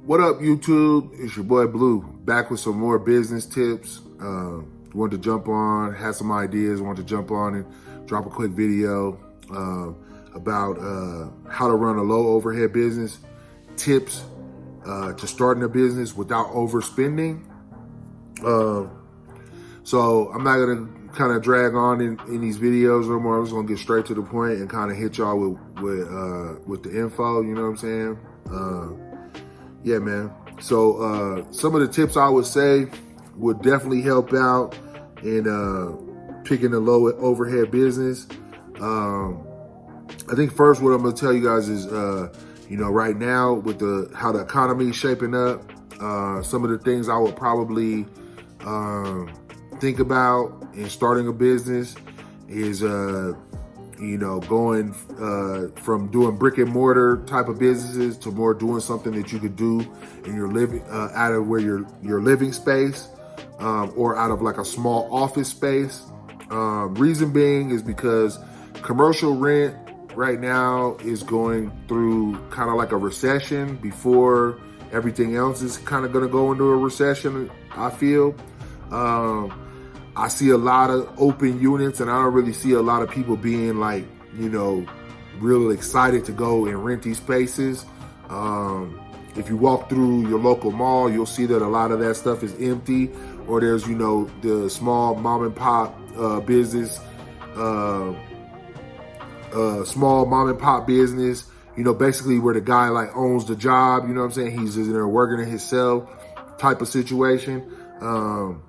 What up, YouTube? It's your boy Blue, back with some more business tips. Wanted to jump on, had some ideas, wanted to jump on and drop a quick video about how to run a low overhead business, tips to starting a business without overspending. So I'm not gonna kind of drag on in these videos no more. I'm just gonna get straight to the point and kind of hit y'all with the info. You know what I'm saying? Yeah, man. So some of the tips I would say would definitely help out in picking a low overhead business. I think first what I'm gonna tell you guys is, right now with how the economy is shaping up, some of the things I would probably think about in starting a business is going from doing brick and mortar type of businesses to more doing something that you could do in your living, out of where your living space, or out of like a small office space. Reason being is because commercial rent right now is going through kind of like a recession before everything else is kind of going to go into a recession, I feel. I see a lot of open units, and I don't really see a lot of people being like, really excited to go and rent these spaces. If you walk through your local mall, you'll see that a lot of that stuff is empty, or there's, the small mom and pop business, basically where the guy like owns the job, you know what I'm saying? He's just in there working it himself type of situation.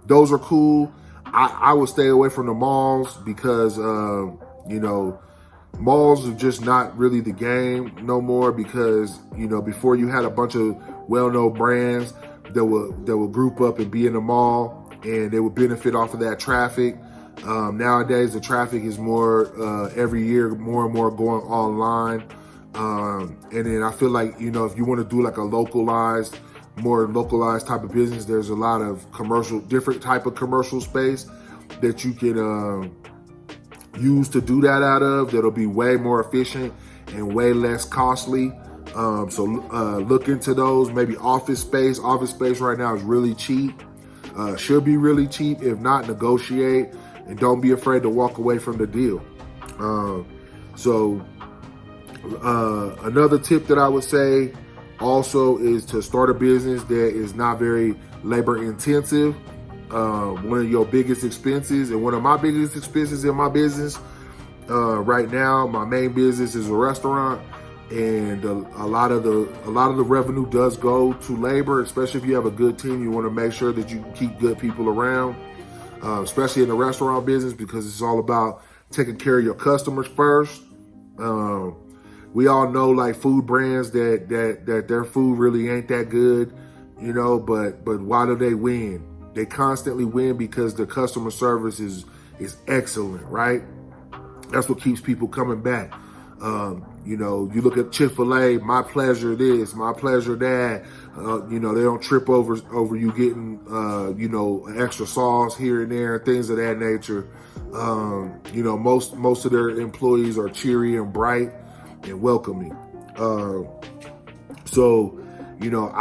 Those are cool. I would stay away from the malls because, malls are just not really the game no more because, before you had a bunch of well-known brands that would group up and be in the mall and they would benefit off of that traffic. Nowadays, the traffic is more, every year, more and more going online. And then I feel like, if you want to do like a more localized type of business, there's a lot of different type of commercial space that you can use to do that out of, that'll be way more efficient and way less costly. So look into those. Maybe office space right now is really cheap, should be really cheap. If not, negotiate and don't be afraid to walk away from the deal. Another tip that I would say also is to start a business that is not very labor intensive. One of your biggest expenses, and one of my biggest expenses in my business right now, my main business is a restaurant, and a lot of the revenue does go to labor. Especially if you have a good team, you want to make sure that you keep good people around, especially in the restaurant business, because it's all about taking care of your customers first. We all know like food brands that their food really ain't that good, but why do they win? They constantly win because the customer service is excellent, right? That's what keeps people coming back. You look at Chick-fil-A, my pleasure this, my pleasure that. They don't trip over you getting, extra sauce here and there, things of that nature. Most of their employees are cheery and bright and welcoming. I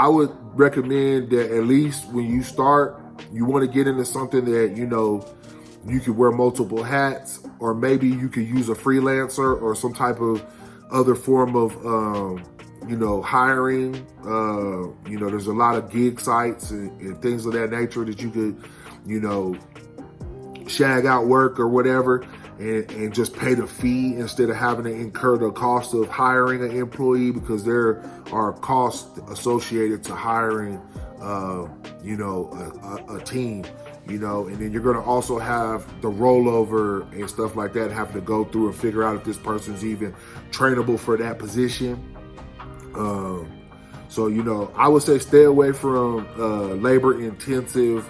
would recommend that at least when you start, you want to get into something that, you could wear multiple hats, or maybe you could use a freelancer or some type of other form of, hiring. There's a lot of gig sites and things of that nature that you could, shag out work or whatever and just pay the fee instead of having to incur the cost of hiring an employee, because there are costs associated to hiring, a team, and then you're going to also have the rollover and stuff like that, having to go through and figure out if this person's even trainable for that position. I would say stay away from labor intensive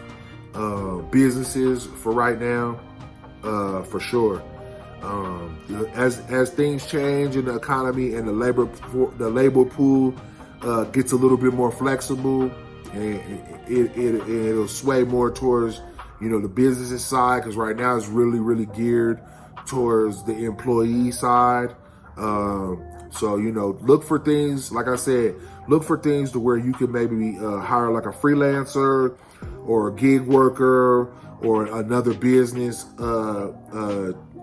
businesses for right now, for sure. As things change in the economy and the labor pool gets a little bit more flexible, and it'll sway more towards the business side, because right now it's really geared towards the employee side. So, look for things, like I said, look for things to where you can maybe hire like a freelancer or a gig worker or another business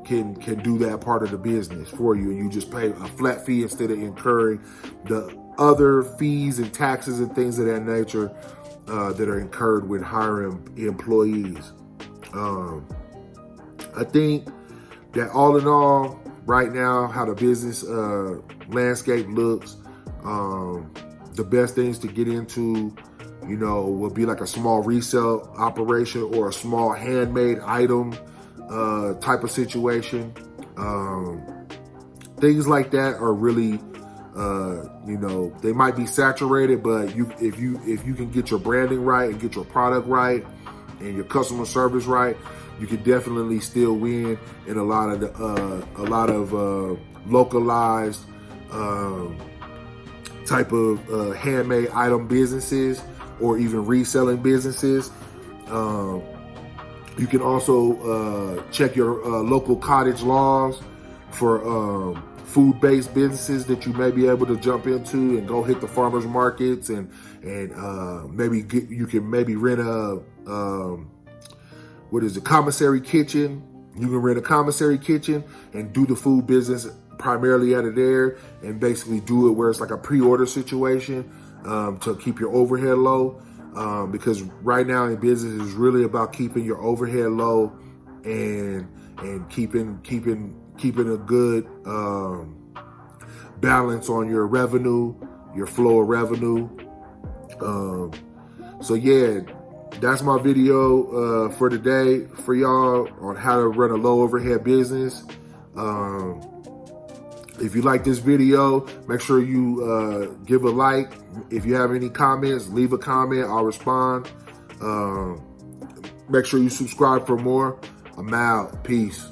can do that part of the business for you. And you just pay a flat fee instead of incurring the other fees and taxes and things of that nature that are incurred when hiring employees. I think that all in all, right now, how the business landscape looks, the best things to get into, would be like a small resale operation or a small handmade item type of situation. Things like that are really, they might be saturated, but if you can get your branding right and get your product right and your customer service right, you can definitely still win in a lot of localized type of handmade item businesses or even reselling businesses. You can also check your local cottage laws for food-based businesses that you may be able to jump into and go hit the farmers markets and maybe you can rent a commissary kitchen. You can rent a commissary kitchen and do the food business primarily out of there and basically do it where it's like a pre-order situation to keep your overhead low. Because right now in business is really about keeping your overhead low and keeping a good balance on your revenue, your flow of revenue. So yeah, that's my video for today for y'all on how to run a low overhead business. If you like this video, make sure you give a like. If you have any comments, leave a comment. I'll respond. Make sure you subscribe for more. I'm out. Peace.